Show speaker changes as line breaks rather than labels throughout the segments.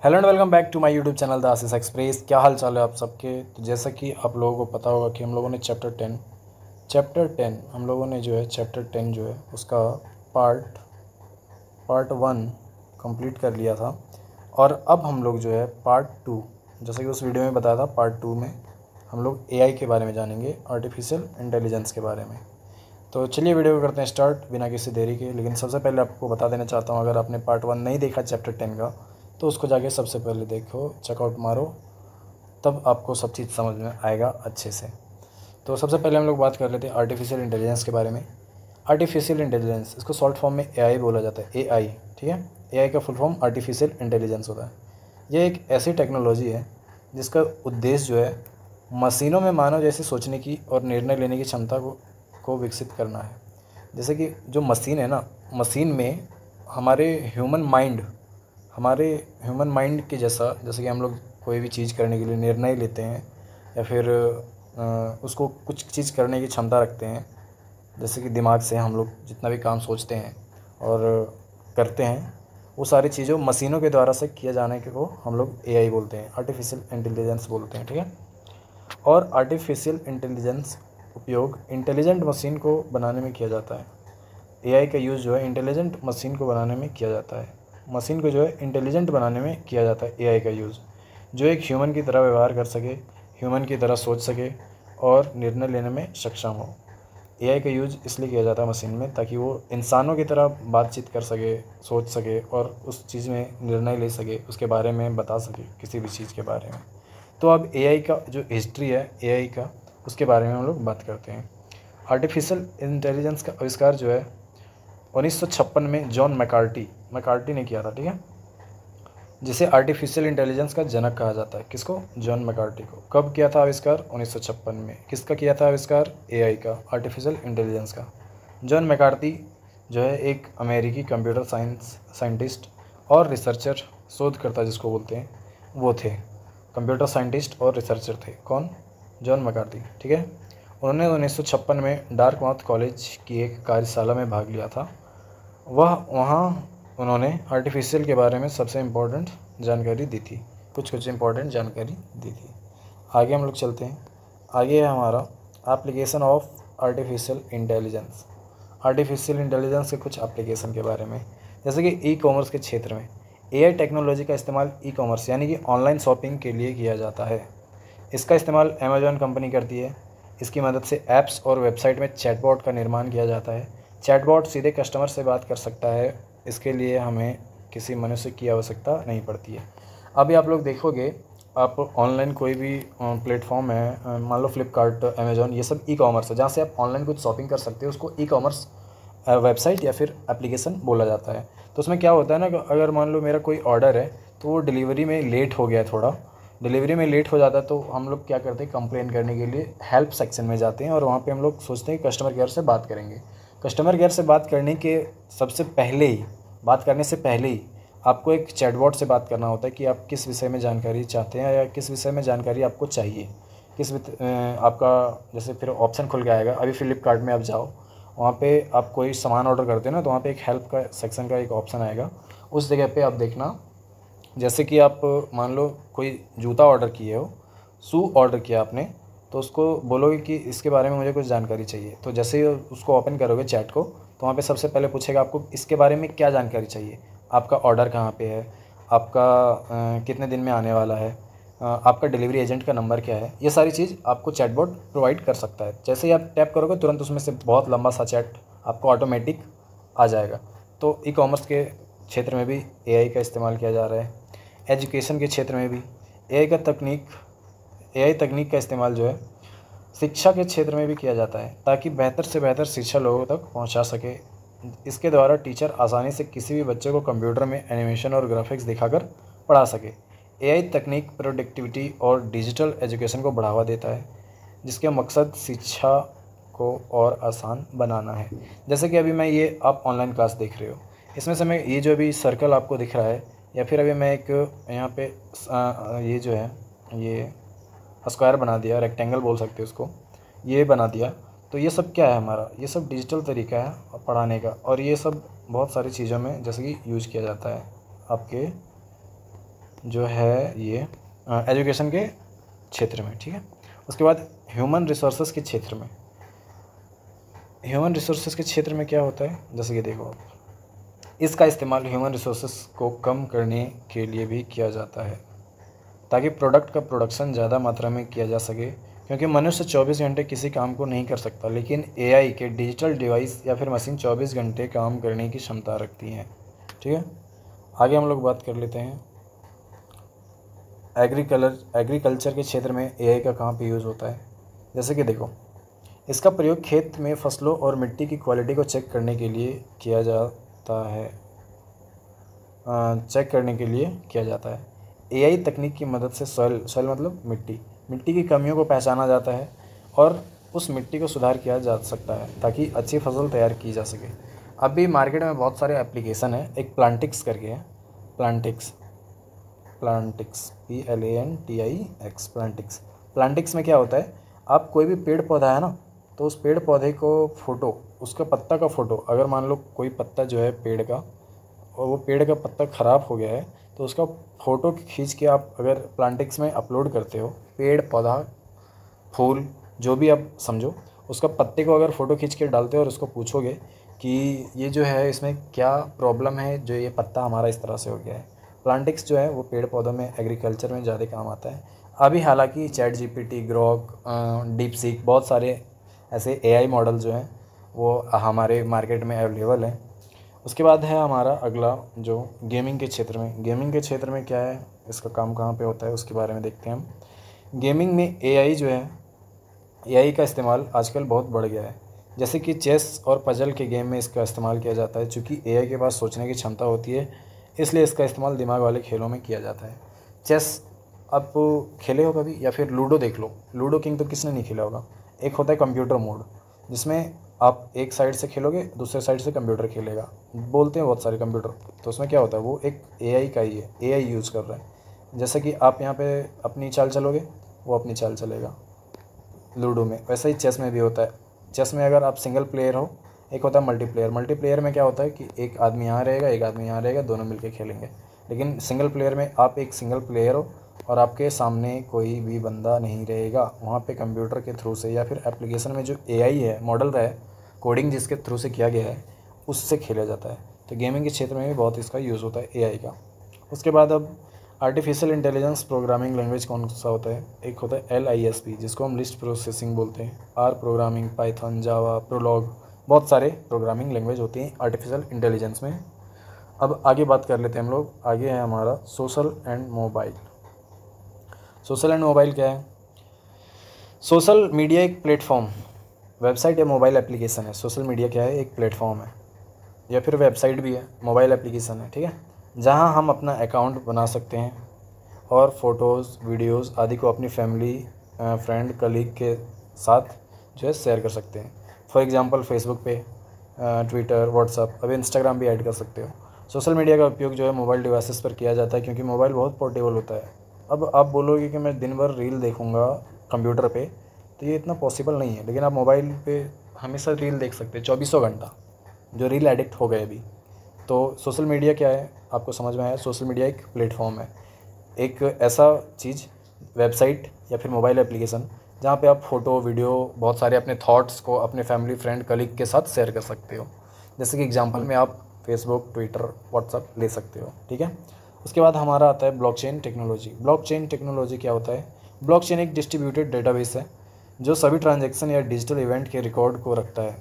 Hello and welcome back to my YouTube channel the Ashish express. क्या हाल चाल है आप सबके। तो जैसा कि आप लोगों को पता होगा कि हम लोगों ने चैप्टर 10 हम लोगों ने जो है चैप्टर 10 जो है उसका पार्ट 1 कंप्लीट कर लिया था। और अब हम लोग जो है पार्ट 2, जैसा कि उस वीडियो में बताया था, पार्ट 2 में हम लोग एआई के बारे में जानेंगे, आर्टिफिशियल इंटेलिजेंस के बारे में। तो चलिए वीडियो को करते हैं स्टार्ट बिना किसी देरी के। लेकिन सबसे पहले आपको बता देना चाहता हूँ, अगर आपने पार्ट 1 नहीं देखा चैप्टर 10 का तो उसको जाके सबसे पहले देखो, चेकआउट मारो, तब आपको सब चीज़ समझ में आएगा अच्छे से। तो सबसे पहले हम लोग बात कर लेते हैं आर्टिफिशियल इंटेलिजेंस के बारे में। आर्टिफिशियल इंटेलिजेंस, इसको शॉर्ट फॉर्म में एआई बोला जाता है, एआई। ठीक है, एआई का फुल फॉर्म आर्टिफिशियल इंटेलिजेंस होता है। यह एक ऐसी टेक्नोलॉजी है जिसका उद्देश्य जो है मशीनों में मानव जैसे सोचने की और निर्णय लेने की क्षमता को विकसित करना है। जैसे कि जो मशीन है ना, मशीन में हमारे ह्यूमन माइंड के जैसा, जैसे कि हम लोग कोई भी चीज़ करने के लिए निर्णय लेते हैं या फिर उसको कुछ चीज़ करने की क्षमता रखते हैं। जैसे कि दिमाग से हम लोग जितना भी काम सोचते हैं और करते हैं, वो सारी चीज़ों मशीनों के द्वारा से किया जाने को हम लोग एआई बोलते हैं, आर्टिफिशियल इंटेलिजेंस बोलते हैं। ठीक है, और आर्टिफिशियल इंटेलिजेंस उपयोग इंटेलिजेंट मशीन को बनाने में किया जाता है। एआई का यूज़ जो है इंटेलिजेंट मशीन को बनाने में किया जाता है। मशीन को जो है इंटेलिजेंट बनाने में किया जाता है एआई का यूज़, जो एक ह्यूमन की तरह व्यवहार कर सके, ह्यूमन की तरह सोच सके और निर्णय लेने में सक्षम हो। एआई का यूज़ इसलिए किया जाता है मशीन में, ताकि वो इंसानों की तरह बातचीत कर सके, सोच सके और उस चीज़ में निर्णय ले सके, उसके बारे में बता सके, किसी भी चीज़ के बारे में। तो अब एआई का जो हिस्ट्री है एआई का, उसके बारे में हम लोग बात करते हैं। आर्टिफिशियल इंटेलिजेंस का आविष्कार जो है 1956 में जॉन मैकार्टी ने किया था। ठीक है, जिसे आर्टिफिशियल इंटेलिजेंस का जनक कहा जाता है। किसको? जॉन मैकार्टी को। कब किया था आविष्कार? 1956 में। किसका किया था आविष्कार? एआई का, आर्टिफिशियल इंटेलिजेंस का। जॉन मैकार्टी जो है एक अमेरिकी कंप्यूटर साइंटिस्ट और रिसर्चर, शोधकर्ता जिसको बोलते हैं, वो थे। कंप्यूटर साइंटिस्ट और रिसर्चर थे। कौन? John McCarthy. ठीक है, उन्होंने 1956 में डार्टमाउथ कॉलेज की एक कार्यशाला में भाग लिया था। वहाँ उन्होंने आर्टिफिशियल के बारे में सबसे इम्पोर्टेंट जानकारी दी थी, कुछ इम्पोर्टेंट जानकारी दी थी। आगे हम लोग चलते हैं। आगे है हमारा application of artificial intelligence. Artificial intelligence के कुछ एप्लीकेशन के बारे में, जैसे कि ई कॉमर्स के क्षेत्र में एआई टेक्नोलॉजी का इस्तेमाल ई कॉमर्स यानी कि ऑनलाइन शॉपिंग के लिए किया जाता है। इसका इस्तेमाल अमेजॉन कंपनी करती है। इसकी मदद से ऐप्स और वेबसाइट में चैटबॉट का निर्माण किया जाता है। चैटबॉट सीधे कस्टमर से बात कर सकता है, इसके लिए हमें किसी मनुष्य की आवश्यकता नहीं पड़ती है। अभी आप लोग देखोगे, आप ऑनलाइन कोई भी प्लेटफॉर्म है, मान लो फ्लिपकार्ट, अमेजॉन, ये सब ई कॉमर्स है, जहाँ से आप ऑनलाइन कुछ शॉपिंग कर सकते हो, उसको ई कॉमर्स वेबसाइट या फिर एप्लीकेशन बोला जाता है। तो उसमें क्या होता है ना कि अगर मान लो मेरा कोई ऑर्डर है तो वो डिलीवरी में लेट हो गया, थोड़ा डिलीवरी में लेट हो जाता है, तो हम लोग क्या करते हैं, कंप्लेन करने के लिए हेल्प सेक्शन में जाते हैं और वहाँ पे हम लोग सोचते हैं कि कस्टमर केयर से बात करेंगे। कस्टमर केयर से बात करने के सबसे पहले ही, बात करने से पहले ही आपको एक चैटबॉट से बात करना होता है कि आप किस विषय में जानकारी चाहते हैं या किस विषय में जानकारी आपको चाहिए, आपका जैसे फिर ऑप्शन खुल के आएगा। अभी फ्लिपकार्ट में आप जाओ, वहाँ पे आप कोई सामान ऑर्डर करते हैं ना, तो वहाँ पे एक हेल्प का सेक्शन का एक ऑप्शन आएगा। उस जगह पे आप देखना, जैसे कि आप मान लो कोई जूता ऑर्डर किए हो, शू ऑर्डर किया आपने, तो उसको बोलोगे कि इसके बारे में मुझे कुछ जानकारी चाहिए। तो जैसे ही उसको ओपन करोगे चैट को, तो वहाँ पे सबसे पहले पूछेगा आपको इसके बारे में क्या जानकारी चाहिए, आपका ऑर्डर कहाँ पे है, आपका कितने दिन में आने वाला है, आपका डिलीवरी एजेंट का नंबर क्या है। ये सारी चीज़ आपको चैटबॉट प्रोवाइड कर सकता है। जैसे ही आप टैप करोगे, तुरंत उसमें से बहुत लंबा सा चैट आपको ऑटोमेटिक आ जाएगा। तो ई कॉमर्स के क्षेत्र में भी एआई का इस्तेमाल किया जा रहा है। एजुकेशन के क्षेत्र में भी एआई तकनीक का इस्तेमाल जो है शिक्षा के क्षेत्र में भी किया जाता है, ताकि बेहतर से बेहतर शिक्षा लोगों तक पहुंचा सके। इसके द्वारा टीचर आसानी से किसी भी बच्चे को कंप्यूटर में एनिमेशन और ग्राफिक्स दिखाकर पढ़ा सके। एआई तकनीक प्रोडक्टिविटी और डिजिटल एजुकेशन को बढ़ावा देता है, जिसका मकसद शिक्षा को और आसान बनाना है। जैसे कि अभी मैं ये आप ऑनलाइन क्लास देख रहे हो, इसमें से मैं ये जो अभी सर्कल आपको दिख रहा है, या फिर अभी मैं एक यहाँ पे ये जो है ये स्क्वायर बना दिया, रेक्टेंगल बोल सकते हो उसको, ये बना दिया। तो ये सब क्या है हमारा, ये सब डिजिटल तरीका है पढ़ाने का, और ये सब बहुत सारी चीज़ों में जैसे कि यूज किया जाता है आपके जो है ये एजुकेशन के क्षेत्र में, ठीक है। उसके बाद ह्यूमन रिसोर्सेज के क्षेत्र में, ह्यूमन रिसोर्सेज के क्षेत्र में क्या होता है, जैसे कि देखो इसका इस्तेमाल ह्यूमन रिसोर्सेज को कम करने के लिए भी किया जाता है ताकि प्रोडक्ट का प्रोडक्शन ज़्यादा मात्रा में किया जा सके, क्योंकि मनुष्य 24 घंटे किसी काम को नहीं कर सकता, लेकिन एआई के डिजिटल डिवाइस या फिर मशीन 24 घंटे काम करने की क्षमता रखती हैं, ठीक है। आगे हम लोग बात कर लेते हैं एग्रीकल्चर के क्षेत्र में एआई का कहाँ पे यूज़ होता है। जैसे कि देखो इसका प्रयोग खेत में फसलों और मिट्टी की क्वालिटी को चेक करने के लिए किया जाता है, एआई तकनीक की मदद से सॉइल मतलब मिट्टी की कमियों को पहचाना जाता है और उस मिट्टी को सुधार किया जा सकता है ताकि अच्छी फसल तैयार की जा सके। अब भी मार्केट में बहुत सारे एप्लीकेशन है, एक प्लांटिक्स करके है, प्लांटिक्स PLANTIX प्लांटिक्स में क्या होता है, आप कोई भी पेड़ पौधा है ना, तो उस पेड़ पौधे को फ़ोटो, उसका पत्ता का फ़ोटो, अगर मान लो कोई पत्ता जो है पेड़ का, और वो पेड़ का पत्ता ख़राब हो गया है, तो उसका फ़ोटो खींच के आप अगर प्लांटिक्स में अपलोड करते हो, पेड़ पौधा फूल जो भी आप समझो, उसका पत्ते को अगर फ़ोटो खींच के डालते हो और उसको पूछोगे कि ये जो है इसमें क्या प्रॉब्लम है जो ये पत्ता हमारा इस तरह से हो गया है। प्लांटिक्स जो है वो पेड़ पौधों में एग्रीकल्चर में ज़्यादा काम आता है। अभी हालांकि चैट जीपीटी, ग्रोक, डीपसीक, बहुत सारे ऐसे एआई मॉडल जो हैं वो हमारे मार्केट में अवेलेबल हैं। उसके बाद है हमारा अगला जो गेमिंग के क्षेत्र में क्या है, इसका काम कहाँ पे होता है उसके बारे में देखते हैं हम। गेमिंग में एआई का इस्तेमाल आजकल बहुत बढ़ गया है। जैसे कि चेस और पजल के गेम में इसका इस्तेमाल किया जाता है। चूँकि एआई के पास सोचने की क्षमता होती है, इसलिए इसका इस्तेमाल दिमाग वाले खेलों में किया जाता है। चेस आप खेले हो कभी, या फिर लूडो देख लो, लूडो किंग तो किसने नहीं खेला होगा। एक होता है कंप्यूटर मोड, जिसमें आप एक साइड से खेलोगे, दूसरे साइड से कंप्यूटर खेलेगा, बोलते हैं बहुत सारे कंप्यूटर। तो उसमें क्या होता है, वो एक एआई का ही है, एआई यूज़ कर रहा है। जैसे कि आप यहाँ पे अपनी चाल चलोगे, वो अपनी चाल चलेगा लूडो में। वैसे ही चेस में भी होता है। चेस में अगर आप सिंगल प्लेयर हो, एक होता है मल्टीप्लेयर में क्या होता है कि एक आदमी यहाँ रहेगा, एक आदमी यहाँ रहेगा, दोनों मिलकर खेलेंगे। लेकिन सिंगल प्लेयर में आप एक सिंगल प्लेयर हो और आपके सामने कोई भी बंदा नहीं रहेगा। वहाँ पे कंप्यूटर के थ्रू से या फिर एप्लीकेशन में जो एआई है, मॉडल है, कोडिंग जिसके थ्रू से किया गया है, उससे खेला जाता है। तो गेमिंग के क्षेत्र में भी बहुत इसका यूज़ होता है एआई का। उसके बाद अब आर्टिफिशियल इंटेलिजेंस प्रोग्रामिंग लैंग्वेज कौन सा होता है, एक होता है LISP, जिसको हम लिस्ट प्रोसेसिंग बोलते हैं। आर प्रोग्रामिंग, पाइथन, जावा, प्रोलॉग, बहुत सारे प्रोग्रामिंग लैंग्वेज होती हैं आर्टिफिशियल इंटेलिजेंस में। अब आगे बात कर लेते हैं हम लोग। आगे है हमारा सोशल एंड मोबाइल क्या है? सोशल मीडिया एक प्लेटफॉर्म, वेबसाइट या मोबाइल एप्लीकेशन है। सोशल मीडिया क्या है, एक प्लेटफॉर्म है या फिर वेबसाइट भी है, मोबाइल एप्लीकेशन है, ठीक है, जहां हम अपना अकाउंट बना सकते हैं और फ़ोटोज़, वीडियोज़ आदि को अपनी फैमिली, फ्रेंड, कलीग के साथ जो है शेयर कर सकते हैं। फॉर एग्ज़ाम्पल फेसबुक पे, ट्विटर, व्हाट्सअप, अब इंस्टाग्राम भी ऐड कर सकते हो। सोशल मीडिया का उपयोग जो है मोबाइल डिवाइसेस पर किया जाता है, क्योंकि मोबाइल बहुत पोर्टेबल होता है। अब आप बोलोगे कि मैं दिन भर रील देखूँगा कंप्यूटर पे, तो ये इतना पॉसिबल नहीं है। लेकिन आप मोबाइल पे हमेशा रील देख सकते हैं 24 घंटा, जो रील एडिक्ट हो गए अभी। तो सोशल मीडिया क्या है, आपको समझ में आया? सोशल मीडिया एक प्लेटफॉर्म है, एक ऐसा चीज़, वेबसाइट या फिर मोबाइल एप्लीकेशन, जहाँ पे आप फ़ोटो, वीडियो, बहुत सारे अपने थॉट्स को अपने फैमिली, फ्रेंड, कलीग के साथ शेयर कर सकते हो। जैसे कि एग्जांपल में आप फेसबुक, ट्विटर, व्हाट्सअप ले सकते हो, ठीक है। उसके बाद हमारा आता है ब्लॉकचेन टेक्नोलॉजी क्या होता है? ब्लॉकचेन एक डिस्ट्रीब्यूटेड डेटाबेस है जो सभी ट्रांजैक्शन या डिजिटल इवेंट के रिकॉर्ड को रखता है।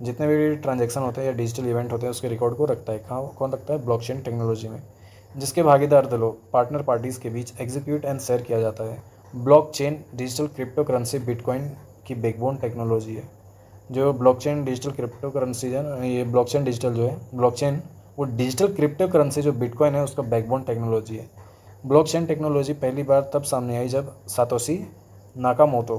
जितने भी ट्रांजैक्शन होते हैं या डिजिटल इवेंट होते हैं उसके रिकॉर्ड को रखता है। कौन रखता है? ब्लॉकचेन टेक्नोलॉजी में, जिसके भागीदार दलों, पार्टनर पार्टीज़ के बीच एग्जीक्यूट एंड शेयर किया जाता है। Blockchain digital crypto currency bitcoin की बैकबोन टेक्नोलॉजी है। जो ब्लॉकचेन डिजिटल क्रिप्टो करेंसी है, ये ब्लॉकचेन डिजिटल जो है, ब्लॉकचेन वो डिजिटल क्रिप्टो करेंसी जो बिटकॉइन है उसका बैकबोन टेक्नोलॉजी है। ब्लॉकचेन टेक्नोलॉजी पहली बार तब सामने आई जब सातोशी नाकामोटो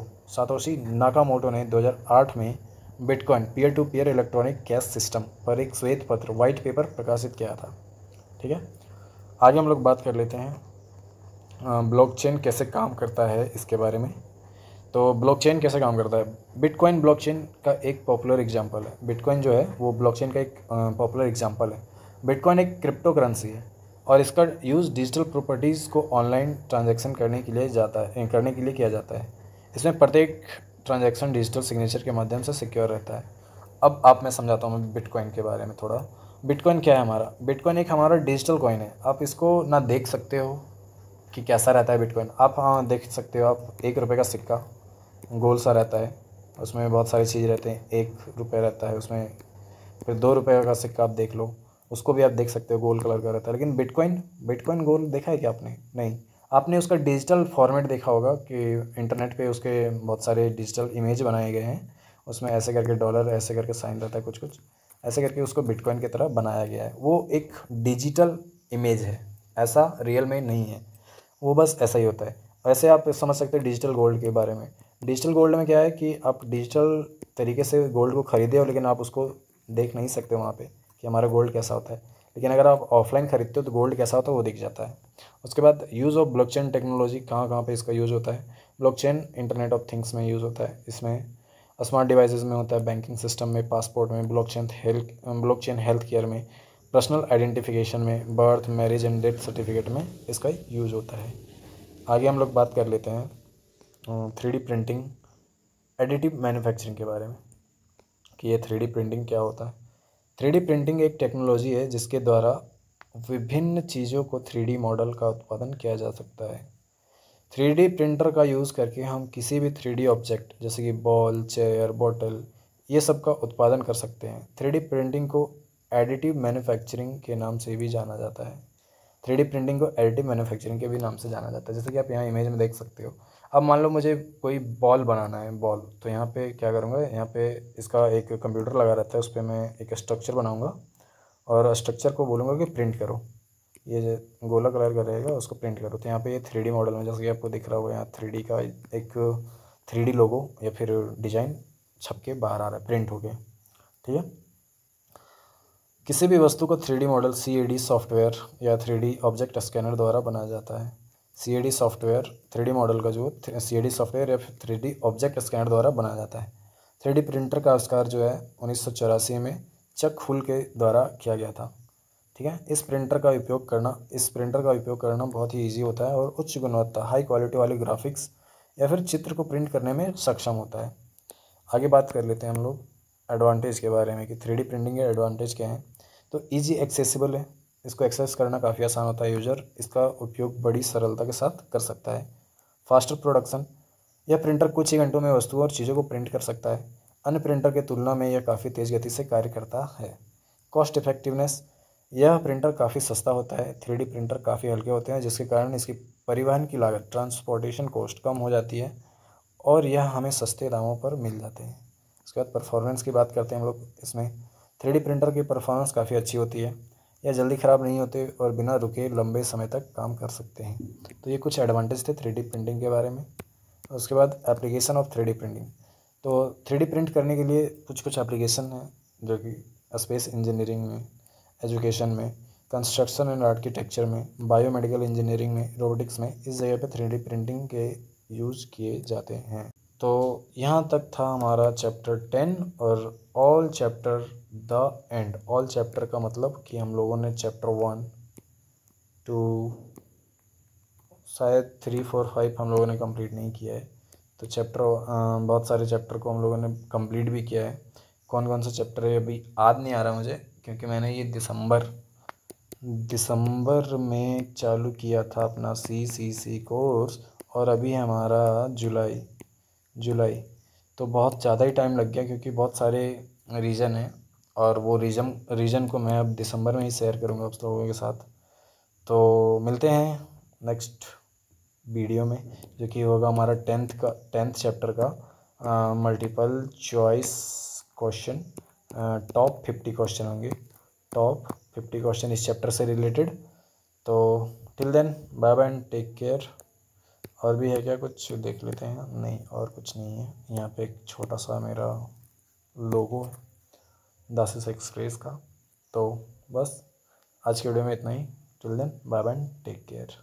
ने 2008 में bitcoin peer to peer electronic cash system पर एक श्वेत पत्र, वाइट पेपर प्रकाशित किया था, ठीक है। आगे हम लोग बात कर लेते हैं ब्लॉकचेन कैसे काम करता है इसके बारे में। तो ब्लॉकचेन कैसे काम करता है? बिटकॉइन ब्लॉकचेन का एक पॉपुलर एग्जांपल है। बिटकॉइन जो है वो ब्लॉकचेन का एक पॉपुलर एग्जांपल है। बिटकॉइन एक क्रिप्टो करेंसी है और इसका यूज़ डिजिटल प्रॉपर्टीज़ को ऑनलाइन ट्रांजैक्शन करने के लिए किया जाता है। इसमें प्रत्येक ट्रांजैक्शन डिजिटल सिग्नेचर के माध्यम से सिक्योर रहता है। अब आप मैं समझाता हूँ मैं बिटकॉइन के बारे में थोड़ा। बिटकॉइन क्या है हमारा? बिटकॉइन एक हमारा डिजिटल कॉइन है। आप इसको ना देख सकते हो कि कैसा रहता है बिटकॉइन। आप हाँ देख सकते हो, आप 1 रुपये का सिक्का गोल सा रहता है, उसमें बहुत सारी चीज़ रहते हैं। 1 रुपये रहता है उसमें, फिर 2 रुपये का सिक्का आप देख लो, उसको भी आप देख सकते हो, गोल कलर का रहता है। लेकिन बिटकॉइन गोल देखा है क्या आपने? नहीं। आपने उसका डिजिटल फॉर्मेट देखा होगा कि इंटरनेट पे उसके बहुत सारे डिजिटल इमेज बनाए गए हैं, उसमें ऐसे करके डॉलर ऐसे करके साइन रहता है, कुछ कुछ ऐसे करके उसको बिटकॉइन की तरह बनाया गया है। वो एक डिजिटल इमेज है, ऐसा रियल में नहीं है, वो बस ऐसा ही होता है। वैसे आप समझ सकते हैं डिजिटल गोल्ड के बारे में। डिजिटल गोल्ड में क्या है कि आप डिजिटल तरीके से गोल्ड को खरीदे हो, लेकिन आप उसको देख नहीं सकते वहाँ पे कि हमारा गोल्ड कैसा होता है। लेकिन अगर आप ऑफलाइन खरीदते हो तो गोल्ड कैसा होता है वो दिख जाता है। उसके बाद यूज़ ऑफ ब्लॉकचेन टेक्नोलॉजी, कहाँ कहाँ पे इसका यूज़ होता है? ब्लॉकचेन इंटरनेट ऑफ थिंग्स में यूज़ होता है, इसमें स्मार्ट डिवाइसेस में होता है, बैंकिंग सिस्टम में, पासपोर्ट में, ब्लॉकचेन हेल्थ केयर में, पर्सनल आइडेंटिफिकेशन में, birth marriage and death certificate में इसका यूज़ होता है। आगे हम लोग बात कर लेते हैं 3D प्रिंटिंग एडिटिव मैन्युफैक्चरिंग के बारे में कि ये 3D प्रिंटिंग क्या होता है। 3D प्रिंटिंग एक टेक्नोलॉजी है जिसके द्वारा विभिन्न चीज़ों को 3D मॉडल का उत्पादन किया जा सकता है। 3D प्रिंटर का यूज़ करके हम किसी भी 3D ऑब्जेक्ट जैसे कि बॉल, चेयर, बॉटल, ये सब का उत्पादन कर सकते हैं। 3D प्रिंटिंग को एडिटिव मैन्युफैक्चरिंग के नाम से भी जाना जाता है। 3D प्रिंटिंग को एडिटिव मैन्युफैक्चरिंग के भी नाम से जाना जाता है। जैसे कि आप यहाँ इमेज में देख सकते हो। अब मान लो मुझे कोई बॉल बनाना है, बॉल, तो यहाँ पे क्या करूँगा, यहाँ पे इसका एक कंप्यूटर लगा रहता है, उस पर मैं एक स्ट्रक्चर बनाऊँगा और स्ट्रक्चर को बोलूँगा कि प्रिंट करो, ये जो गोला कलर का रहेगा उसको प्रिंट करो। तो यहाँ पे ये 3D मॉडल में जैसे कि आपको दिख रहा होगा, यहाँ 3D का एक 3D लोगो या फिर डिज़ाइन छप के बाहर आ रहा है, प्रिंट हो गया। ठीक है। किसी भी वस्तु को 3D मॉडल CAD सॉफ्टवेयर या 3D ऑब्जेक्ट स्कैनर द्वारा बनाया जाता है। CAD सॉफ्टवेयर 3D मॉडल का जो CAD सॉफ्टवेयर या फिर 3D ऑब्जेक्ट स्कैनर द्वारा बनाया जाता है। 3D प्रिंटर का आविष्कार जो है 1984 में चक हुल के द्वारा किया गया था। ठीक है। इस प्रिंटर का उपयोग करना बहुत ही ईजी होता है और उच्च गुणवत्ता हाई क्वालिटी वाले ग्राफिक्स या फिर चित्र को प्रिंट करने में सक्षम होता है। आगे बात कर लेते हैं हम लोग एडवांटेज के बारे में कि 3D प्रिंटिंग के एडवांटेज क्या हैं। तो इजी एक्सेसिबल है, इसको एक्सेस करना काफ़ी आसान होता है, यूज़र इसका उपयोग बड़ी सरलता के साथ कर सकता है। फास्टर प्रोडक्शन, यह प्रिंटर कुछ ही घंटों में वस्तुओं और चीज़ों को प्रिंट कर सकता है। अन्य प्रिंटर की तुलना में यह काफ़ी तेज़ गति से कार्य करता है। कॉस्ट इफेक्टिवनेस, यह प्रिंटर काफ़ी सस्ता होता है। 3D प्रिंटर काफ़ी हल्के होते हैं जिसके कारण इसकी परिवहन की लागत, ट्रांसपोर्टेशन कॉस्ट कम हो जाती है और यह हमें सस्ते दामों पर मिल जाते हैं। उसके बाद परफॉर्मेंस की बात करते हैं हम लोग। इसमें 3D प्रिंटर की परफॉर्मेंस काफ़ी अच्छी होती है, यह जल्दी ख़राब नहीं होते और बिना रुके लंबे समय तक काम कर सकते हैं। तो ये कुछ एडवांटेज थे 3D प्रिंटिंग के बारे में। उसके बाद एप्लीकेशन ऑफ 3D प्रिंटिंग, तो 3D प्रिंट करने के लिए कुछ कुछ एप्लीकेशन हैं जो कि स्पेस इंजीनियरिंग में, एजुकेशन में, कंस्ट्रक्शन एंड आर्किटेक्चर में, बायोमेडिकल इंजीनियरिंग में, रोबोटिक्स में, इस जगह पे 3D प्रिंटिंग के यूज़ किए जाते हैं। तो यहाँ तक था हमारा चैप्टर 10 और all chapter the end. All chapter का मतलब कि हम लोगों ने चैप्टर 1 2 शायद 3 4 5 हम लोगों ने कंप्लीट नहीं किया है। तो चैप्टर बहुत सारे चैप्टर को हम लोगों ने कंप्लीट भी किया है। कौन कौन सा चैप्टर है अभी याद नहीं आ रहा मुझे, क्योंकि मैंने ये दिसंबर में चालू किया था अपना CCC कोर्स और अभी हमारा जुलाई। तो बहुत ज़्यादा ही टाइम लग गया क्योंकि बहुत सारे रीज़न हैं और वो रीज़न को मैं अब दिसंबर में ही शेयर करूँगा आप लोगों के साथ। तो मिलते हैं नेक्स्ट वीडियो में जो कि होगा हमारा 10th चैप्टर का multiple choice question. Top 50 question होंगे, टॉप 50 क्वेश्चन इस चैप्टर से रिलेटेड। तो till then bye bye and take care. और भी है क्या कुछ देख लेते हैं? नहीं, और कुछ नहीं है। यहाँ पे एक छोटा सा मेरा लोगो है दासिस एक्सप्रेस का। तो बस आज के वीडियो में इतना ही। Till then bye bye and take care.